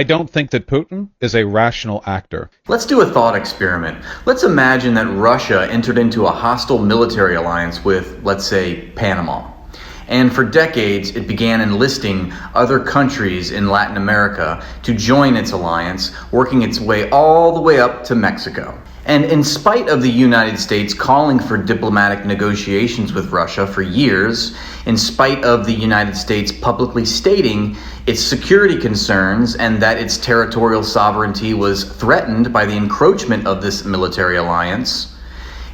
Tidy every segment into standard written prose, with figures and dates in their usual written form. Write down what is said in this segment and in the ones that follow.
I don't think that Putin is a rational actor. Let's do a thought experiment. Let's imagine that Russia entered into a hostile military alliance with, let's say, Panama. And for decades, it began enlisting other countries in Latin America to join its alliance, working its way all the way up to Mexico. And in spite of the United States calling for diplomatic negotiations with Russia for years, in spite of the United States publicly stating its security concerns and that its territorial sovereignty was threatened by the encroachment of this military alliance,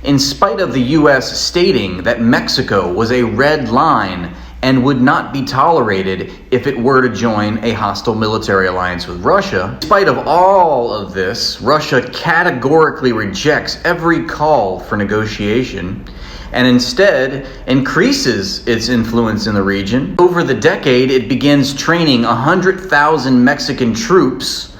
in spite of the U.S. stating that Mexico was a red line and would not be tolerated if it were to join a hostile military alliance with Russia. In spite of all of this, Russia categorically rejects every call for negotiation and instead increases its influence in the region. Over the decade, it begins training 100,000 Mexican troops,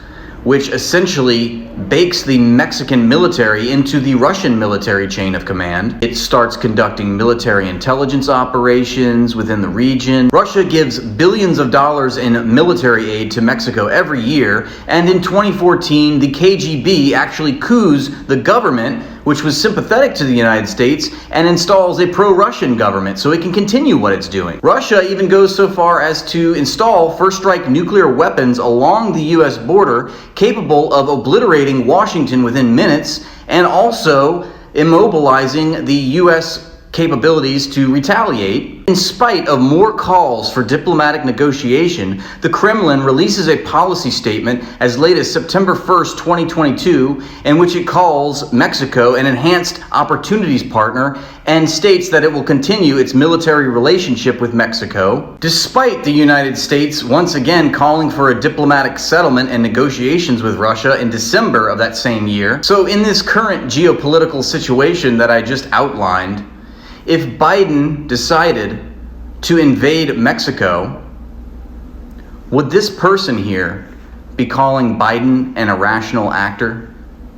which essentially bakes the Mexican military into the Russian military chain of command. It starts conducting military intelligence operations within the region. Russia gives billions of dollars in military aid to Mexico every year, and in 2014, the KGB actually coups the government, which was sympathetic to the United States, and installs a pro-Russian government so it can continue what it's doing. Russia even goes so far as to install first-strike nuclear weapons along the US border, capable of obliterating Washington within minutes, and also immobilizing the US capabilities to retaliate. In spite of more calls for diplomatic negotiation, the Kremlin releases a policy statement as late as September 1st, 2022, in which it calls Mexico an enhanced opportunities partner and states that it will continue its military relationship with Mexico, despite the United States once again calling for a diplomatic settlement and negotiations with Russia in December of that same year. So in this current geopolitical situation that I just outlined, if Biden decided to invade Mexico, would this person here be calling Biden an irrational actor?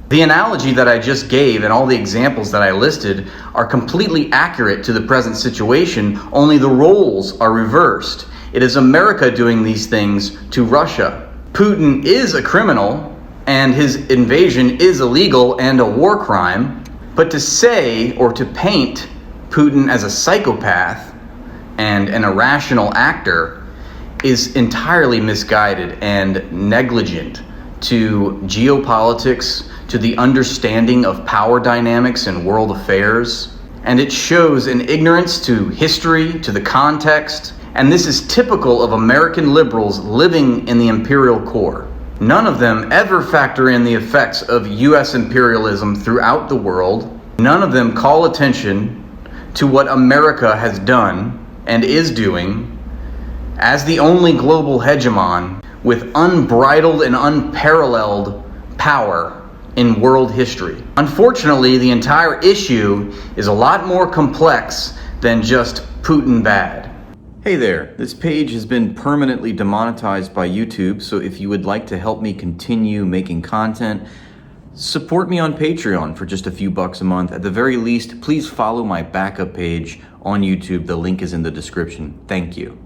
The analogy that I just gave and all the examples that I listed are completely accurate to the present situation, only the roles are reversed. It is America doing these things to Russia. Putin is a criminal, and his invasion is illegal and a war crime, but to say or to paint Putin as a psychopath and an irrational actor is entirely misguided and negligent to geopolitics, to the understanding of power dynamics in world affairs, and it shows an ignorance to history, to the context, and this is typical of American liberals living in the imperial core. None of them ever factor in the effects of US imperialism throughout the world. None of them call attention to what America has done and is doing as the only global hegemon with unbridled and unparalleled power in world history. Unfortunately, the entire issue is a lot more complex than just Putin bad. Hey there, this page has been permanently demonetized by YouTube, so if you would like to help me continue making content, support me on Patreon for just a few bucks a month. At the very least, please follow my backup page on YouTube. The link is in the description. Thank you.